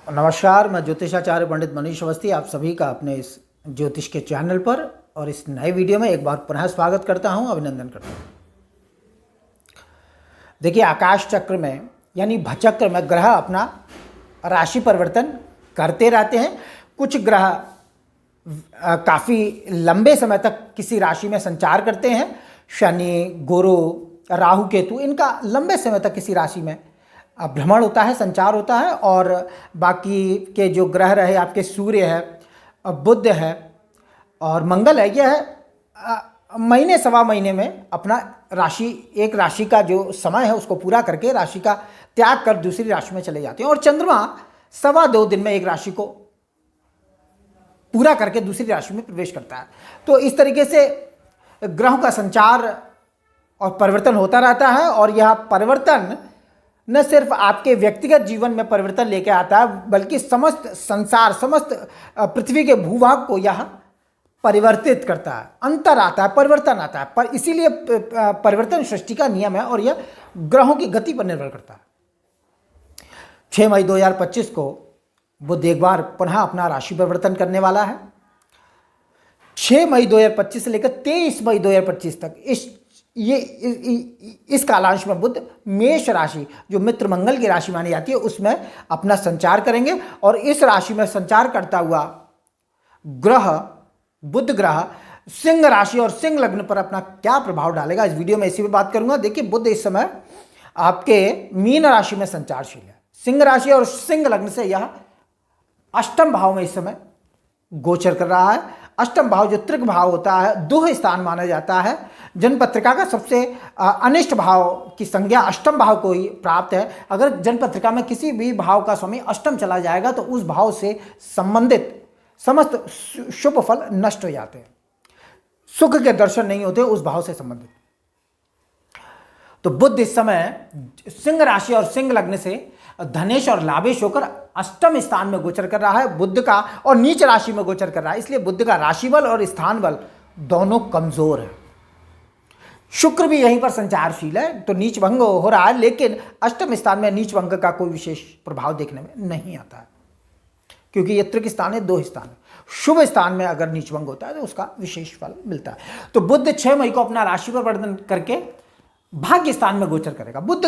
नमस्कार, मैं ज्योतिषाचार्य पंडित मनीष अवस्थी आप सभी का अपने इस ज्योतिष के चैनल पर और इस नए वीडियो में एक बार पुनः स्वागत करता हूं, अभिनंदन करता हूं। देखिए, आकाश चक्र में यानी भचक्र में ग्रह अपना राशि परिवर्तन करते रहते हैं। कुछ ग्रह काफ़ी लंबे समय तक किसी राशि में संचार करते हैं। शनि, गुरु, राहु, केतु, इनका लंबे समय तक किसी राशि में भ्रमण होता है, संचार होता है। और बाकी के जो ग्रह रहे आपके सूर्य है, बुध है और मंगल है, यह महीने सवा महीने में अपना एक राशि का जो समय है उसको पूरा करके राशि का त्याग कर दूसरी राशि में चले जाते हैं। और चंद्रमा सवा 2 दिन में एक राशि को पूरा करके दूसरी राशि में प्रवेश करता है। तो इस तरीके से ग्रहों का संचार और परिवर्तन होता रहता है। और यह परिवर्तन न सिर्फ आपके व्यक्तिगत जीवन में परिवर्तन लेके आता है, बल्कि समस्त संसार, समस्त पृथ्वी के भूभाग को यह परिवर्तित करता है। अंतर आता है, परिवर्तन आता है। पर इसीलिए परिवर्तन सृष्टि का नियम है और यह ग्रहों की गति पर निर्भर करता है। 6 मई 2025 को बुध एक बार पुनः अपना राशि परिवर्तन करने वाला है। 6 मई 2025 से लेकर 23 मई 2025 तक इस कालांश में बुध मेष राशि, जो मित्र मंगल की राशि मानी जाती है, उसमें अपना संचार करेंगे। और इस राशि में संचार करता हुआ ग्रह, बुध ग्रह, सिंह राशि और सिंह लग्न पर अपना क्या प्रभाव डालेगा, इस वीडियो में इसी पे बात करूंगा। देखिए, बुध इस समय आपके मीन राशि में संचारशील है। सिंह राशि और सिंह लग्न से यह अष्टम भाव में इस समय गोचर कर रहा है। अष्टम भाव जो त्रिक भाव होता है, दुह स्थान माना जाता है। जन्म पत्रिका का सबसे अनिष्ट भाव की संज्ञा अष्टम भाव को ही प्राप्त है। अगर जन्म पत्रिका में किसी भी भाव का स्वामी अष्टम चला जाएगा तो उस भाव से संबंधित समस्त शुभ फल नष्ट हो जाते हैं, सुख के दर्शन नहीं होते उस भाव से संबंधित। तो बुध इस समय सिंह राशि और सिंह लग्न से धनेश और लाभेश होकर अष्टम स्थान में गोचर कर रहा है बुध का, और नीच राशि में गोचर कर रहा है। इसलिए बुध का राशि बल और स्थान बल दोनों कमजोर है। शुक्र भी यहीं पर संचारशील है, तो नीच भंग हो रहा है, लेकिन अष्टम स्थान में नीच भंग का कोई विशेष प्रभाव देखने में नहीं आता है, क्योंकि ये त्रिक स्थान है, 2 स्थान है। शुभ स्थान में अगर नीच भंग होता है तो उसका विशेष फल मिलता है। तो बुध 6 मई को अपना राशि परिवर्तन करके भाग्य स्थान में गोचर करेगा। बुध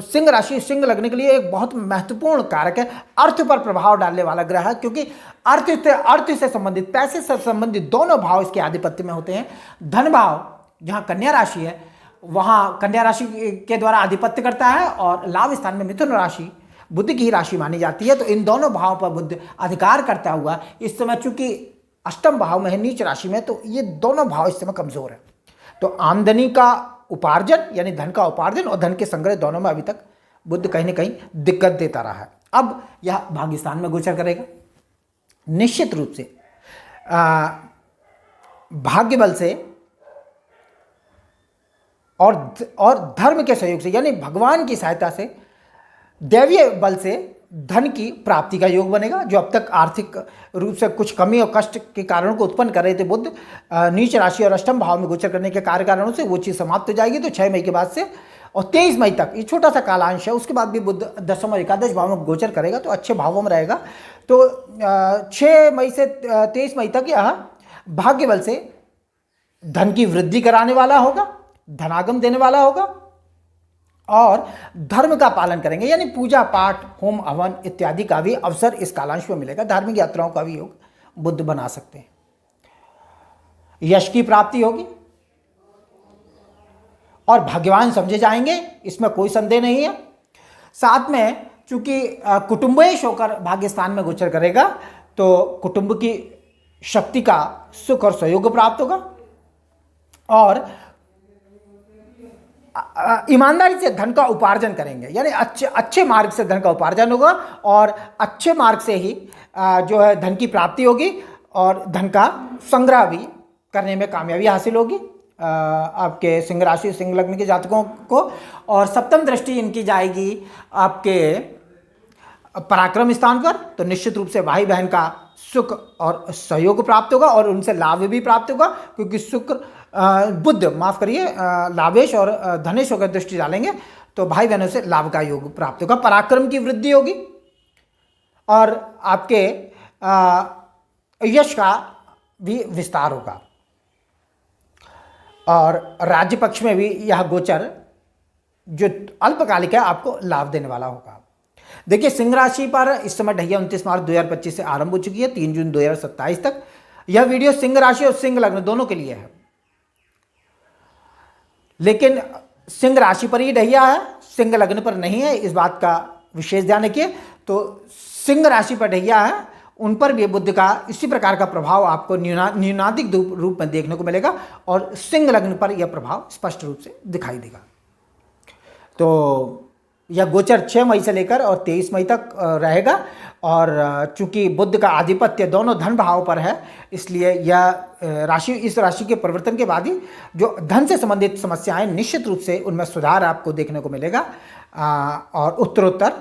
सिंह राशि, सिंह लगने के लिए एक बहुत महत्वपूर्ण कारक है, अर्थ पर प्रभाव डालने वाला ग्रह है, क्योंकि अर्थ से संबंधित, पैसे से संबंधित दोनों भाव इसके आधिपत्य में होते हैं। धन भाव जहाँ कन्या राशि है, वहाँ कन्या राशि के द्वारा आधिपत्य करता है, और लाभ स्थान में मिथुन राशि बुध की ही राशि मानी जाती है। तो इन दोनों भावों पर बुध अधिकार करता हुआ इस समय, चूंकि अष्टम भाव में है, नीच राशि में, तो ये दोनों भाव इस समय कमजोर है। तो आमदनी का उपार्जन यानी धन का उपार्जन और धन के संग्रह दोनों में अभी तक बुध कहीं ना कहीं दिक्कत देता रहा है। अब यह भाग्य स्थान में गोचर करेगा। निश्चित रूप से भाग्य बल से और धर्म के सहयोग से, यानी भगवान की सहायता से, दैवीय बल से धन की प्राप्ति का योग बनेगा। जो अब तक आर्थिक रूप से कुछ कमी और कष्ट के कारणों को उत्पन्न कर रहे थे बुध नीच राशि और अष्टम भाव में गोचर करने के कारणों से, वो चीज़ समाप्त हो जाएगी। तो 6 मई के बाद से और 23 मई तक ये छोटा सा कालांश है, उसके बाद भी बुध दशम और एकादश भाव में गोचर करेगा, तो अच्छे भावों में रहेगा। तो 6 मई से 23 मई तक यह भाग्य बल से धन की वृद्धि कराने वाला होगा, धनागम देने वाला होगा, और धर्म का पालन करेंगे, यानी पूजा पाठ, होम हवन इत्यादि का भी अवसर इस कालांश में मिलेगा। धार्मिक यात्राओं का भी योग बुध बना सकते हैं। यश की प्राप्ति होगी और भाग्यवान समझे जाएंगे, इसमें कोई संदेह नहीं है। साथ में चूंकि कुटुंबेश होकर भाग्य स्थान में गोचर करेगा, तो कुटुंब की शक्ति का सुख और सहयोग प्राप्त होगा, और ईमानदारी से धन का उपार्जन करेंगे, यानी अच्छे मार्ग से धन का उपार्जन होगा, और अच्छे मार्ग से ही जो है धन की प्राप्ति होगी, और धन का संग्रह भी करने में कामयाबी हासिल होगी आपके सिंह राशि, सिंह लग्न के जातकों को। और सप्तम दृष्टि इनकी जाएगी आपके पराक्रम स्थान पर, तो निश्चित रूप से भाई बहन का सुख और सहयोग प्राप्त होगा, और उनसे लाभ भी प्राप्त होगा, क्योंकि बुध माफ करिए लाभेश और धनेश होकर दृष्टि डालेंगे, तो भाई बहनों से लाभ का योग प्राप्त होगा। पराक्रम की वृद्धि होगी, और आपके यश का भी विस्तार होगा। और राज्य पक्ष में भी यह गोचर जो अल्पकालिक है आपको लाभ देने वाला होगा। देखिए सिंह राशि पर इस समय ढैया 29 मार्च 2025 से आरंभ हो चुकी है 3 जून 2027 तक। यह वीडियो सिंह राशि और सिंह लग्न दोनों के लिए है, लेकिन सिंह राशि पर ही ढैया है, सिंह लग्न पर नहीं है, इस बात का विशेष ध्यान रखिए। तो सिंह राशि पर ढैया है, उन पर भी बुध का इसी प्रकार का प्रभाव आपको न्यूनाधिक रूप में देखने को मिलेगा और सिंह लग्न पर यह प्रभाव स्पष्ट रूप से दिखाई देगा। तो यह गोचर 6 मई से लेकर और 23 मई तक रहेगा। और चूंकि बुध का आधिपत्य दोनों धन भाव पर है, इसलिए यह राशि, इस राशि के परिवर्तन के बाद ही जो धन से संबंधित समस्याएं निश्चित रूप से उनमें सुधार आपको देखने को मिलेगा। और उत्तरोत्तर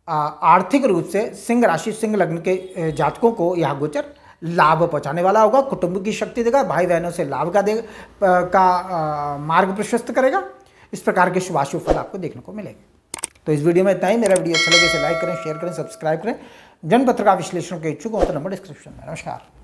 आर्थिक रूप से सिंह राशि सिंह लग्न के जातकों को यह गोचर लाभ पहुंचाने वाला होगा। कुटुंब की शक्ति देगा, भाई बहनों से लाभ का मार्ग प्रशस्त करेगा। इस प्रकार के शुभाशुभ फल आपको देखने को मिलेंगे। तो इस वीडियो में इतना ही। मेरा वीडियो अच्छा लगे इसे लाइक करें, शेयर करें, सब्सक्राइब करें। जनपत्र का विश्लेषण के इच्छुक हो तो नंबर डिस्क्रिप्शन में। नमस्कार।